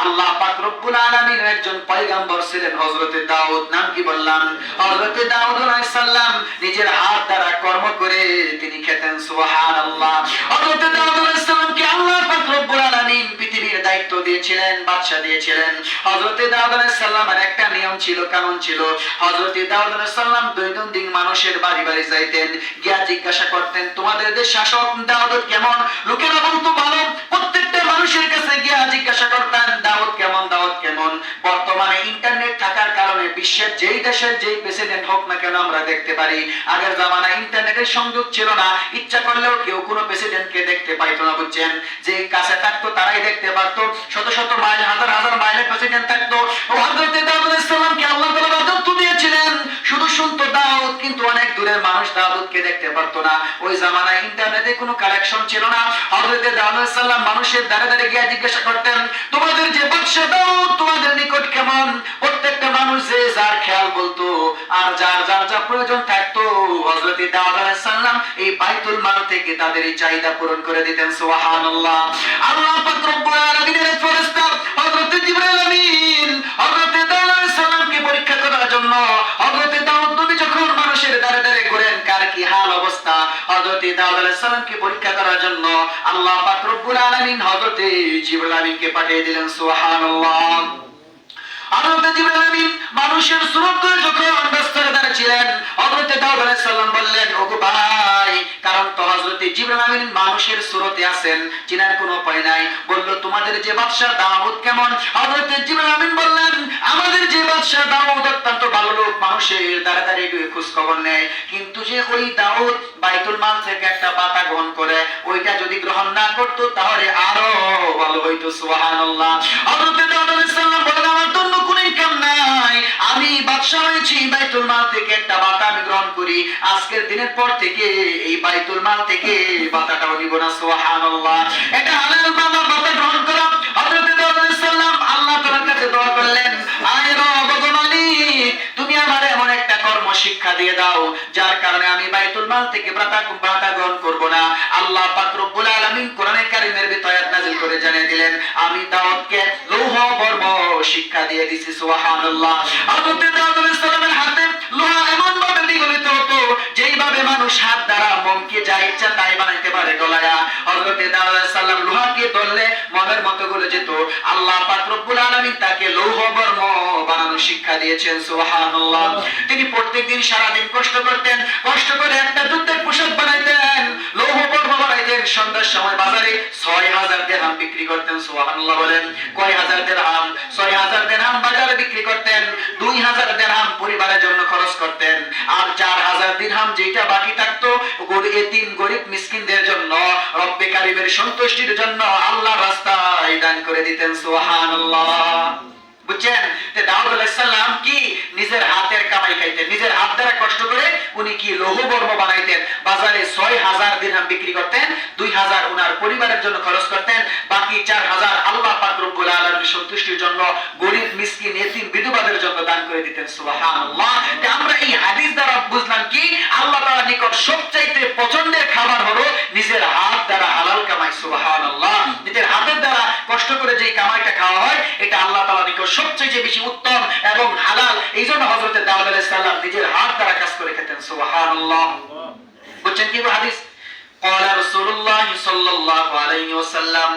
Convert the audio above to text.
আল্লাহ পাক রব্বুল আলামিনের একজন পয়গম্বর ছিলেন হযরতে দাউদ। নাম কি বললাম? হযরতে দাউদ আলাইহিস সালাম নিজের হাত দ্বারা কর্ম করে তিনি খেতেন। সুবহানাল্লাহ। হযরতে দাউদ আলাইহিস সালামকে আল্লাহ পাক রব্বুল আলামিন পৃথিবীর দায়িত্ব দিয়েছিলেন, বাদশা দিয়েছিলেন। হযরতে দাউদ আলাইহিস সালামের একটা নিয়ম ছিল, কানুন ছিল। হযরতে দাউদ আলাইহিস সালাম দৈনন্দিন মানুষের বাড়ি বাড়ি যাইতেন, গিয়া জিজ্ঞাসা করতেন তোমাদের দেশ শাসক দাউদ কেমন? লোকেরা বলতো ভালো। প্রত্যেকটা মানুষের কাছে গিয়া জিজ্ঞাসা করতেন দাউদ কেমন, দাউদ কেমন। বর্তমানে ইন্টারনেট থাকার কারণে বিশ্বের যেই দেশের যেই প্রেসিডেন্ট হোক না কেন আমরা দেখতে পারি। আগের জামানায় ইন্টারনেটের সংযোগ ছিল না, ইচ্ছা করলেও কেউ কোনো প্রেসিডেন্টকে দেখতে পাইতো না, বুঝছেন? যে কাছে থাকতো তারাই দেখতে পারতো। শত শত মাইল, হাজার হাজার মাইলের প্রেসিডেন্ট থাকতো। হযরতে দাউদ আলাইহিস সালামকে আল্লাহ তাআলা রাজত্ব দিয়েছিলেন, শুধু শুনতো দাউদ, কিন্তু অনেক দূরের মানুষ দাউদকে দেখতে পারতো না। ওই জামানায় ইন্টারনেটে কোনো কানেকশন ছিল না। হযরতে দাউদ আলাইহিস সালাম মানুষের দ্বারে দ্বারে গিয়ে জিজ্ঞাসা করতেন তোমাদের যে বাদশা দাউদ তোমাদের নিকট কেমন? প্রত্যেকটা মানুষ যে যার খেয়াল বলতো, আর যার যার যা প্রয়োজন থাকতো হযরতে দাউদ আলাইহিস সালাম এই বাইতুল মাল থেকে তাদের এই চাহিদা পূরণ করে দিতেন। সুবহানাল্লাহ। আল্লাহ পাক রব্বুল আলামিনের ফেরেশতা হযরতে জিবরাইল আমিন হযরতে দাউদ আলাইহিস সালামকে পরীক্ষা করার জন্য হযরতে দাউদ নবী যখন মানুষের দ্বারে দ্বারে ঘুরেন কার কি হাল অবস্থা, হযরতে দাউদ আলাইহিস সালামকে পরীক্ষা করার জন্য আল্লাহ পাক রব্বুল আলামিন হযরতে জিবরাইল আমিনকে পাঠিয়ে দিলেন। সুবহানাল্লাহ। হযরতে জিবরাইল আমিন মানুষের সুরত ধরে যখন রাস্তায় দাঁড়িয়ে ছিলেন, হযরতে দাউদ আলাইহিস সালাম বললেন ওগো ভাই, কারণ তো হযরতে জিবরাইল আমিন মানুষের সুরতে আছেন, চিনার কোনো উপায় নাই। বলল তোমাদের যে বাদশা দাউদ কেমন? হযরতে জিবরাইল আমিন বললেন আমাদের যে বাদশা দাউদ অত্যন্ত ভালো লোক, মানুষের দ্বারা দ্বারা খোঁজ খবর নেয়, কিন্তু যে ওই দাউদ বাইতুল মাল থেকে একটা পাতা গ্রহণ করে, ওইটা যদি গ্রহণ না করতো তাহলে আরো ভালো হইতো। সুবহানাল্লাহ। হযরতে দাউদ আলাইহিস সালাম বলেন আমার জন্য কোনো ইনকাম নাই, আমি বাদশা হয়েছি, বাইতুল মাল থেকে একটা পাতা আমি গ্রহণ করি, আজকের দিনের পর থেকে এই বাইতুল মাল থেকে পাতাটাও নিব না। সুবহানাল্লাহ। এটা হালাল পাতা গ্রহণ করা। হযরতে দাউদ আলাইহিস সালাম আল্লাহ তাআলার কাছে দোয়া করলেন আয় রব গো মালিক, তুমি আমারে এমন একটা কর্ম শিক্ষা দিয়ে দাও যার কারণে আমি বাইতুল মাল থেকে পাতা গ্রহণ করব না। আল্লাহ পাক রব্বুল আলামিন কোরআনে কারীমের ভিতরে আয়াত নাযিল করে জানিয়ে দিলেন আমি দাউদকে লৌহ বর্ম শিক্ষা দিয়ে দিছি। সুবহানাল্লাহ। হযরতে দাউদ আলাইহিস সালামের হাতে লোহা এমন ভাবে নিগলিত হতো যেইভাবে মানুষ হাত দ্বারা মোমকে যা ইচ্ছা তাই বানাইতে পারে গলায়া। হযরতে দাউদ আলাইহিস সালাম লোহাকে ধরলে মনের মতো গলে যেত। আল্লাহ পাক রব্বুল আলামিন তাকে লৌহ বর্ম বানানোর শিক্ষা দিয়েছেন। সুবহানাল্লাহ। তিনি প্রত্যেকদিন সারা দিন কষ্ট করতেন, কষ্ট করে একটা যুদ্ধের পোশাক বানাইতেন, লৌহ বর্ম বানাইতেন। সন্ধ্যার সময় বাজারে 6000 দিরহাম বিক্রি করতেন। সুবহানাল্লাহ বলেন। কয় হাজার দিরহাম? 6000 দিরহাম বাজারে বিক্রি করতেন। 2000 দিরহাম পরিবারের জন্য খরচ করতেন। আর 4000 দিরহাম যেটা বাকি থাকতো এতিম গরিব মিসকিনদের জন্য, রব্বে কারীমের সন্তুষ্টির জন্য আল্লাহর রাস্তায় দান করে দিতেন। সুবহানাল্লাহ। বুঝছেন? দাউদ আলাইহিস সালাম কি নিজের হাতের কামাই খাইতেন, নিজের হাত দ্বারা কষ্ট করে উনি কি লৌহ বর্ম বানাইতেন, বাজারে 6000 দিরহাম বিক্রি করতেন, 2000 উনার পরিবারের জন্য খরচ করতেন, বাকি 4000 আল্লাহ পাক রব্বুল আলামিনের সন্তুষ্টির জন্য গরিব মিসকিন এতিম বিধবাদের জন্য দান করে দিতেন। সুবহানাল্লাহ। আমরা এই হাদিস দ্বারা বুঝলাম কি আল্লাহ তাআলার নিকট সবচাইতে পছন্দের খাবার হলো নিজের হাত দ্বারা হালাল কামাই। সুবহানাল্লাহ। নিজের হাতের দ্বারা কষ্ট করে যে কামাইটা খাওয়া হয় এটা আল্লাহ তাআলার নিকট সবচেয়ে বেশি উত্তম এবং হালাল। এইজন্য হযরতে দাউদ আলাইহিস সালাম নিজের হাত দ্বারা কাজ করে খেতেন। সুবহানাল্লাহ। বুঝছেন কি হাদিস? ক্বালা রাসূলুল্লাহ সাল্লাল্লাহু আলাইহি ওয়াসাল্লাম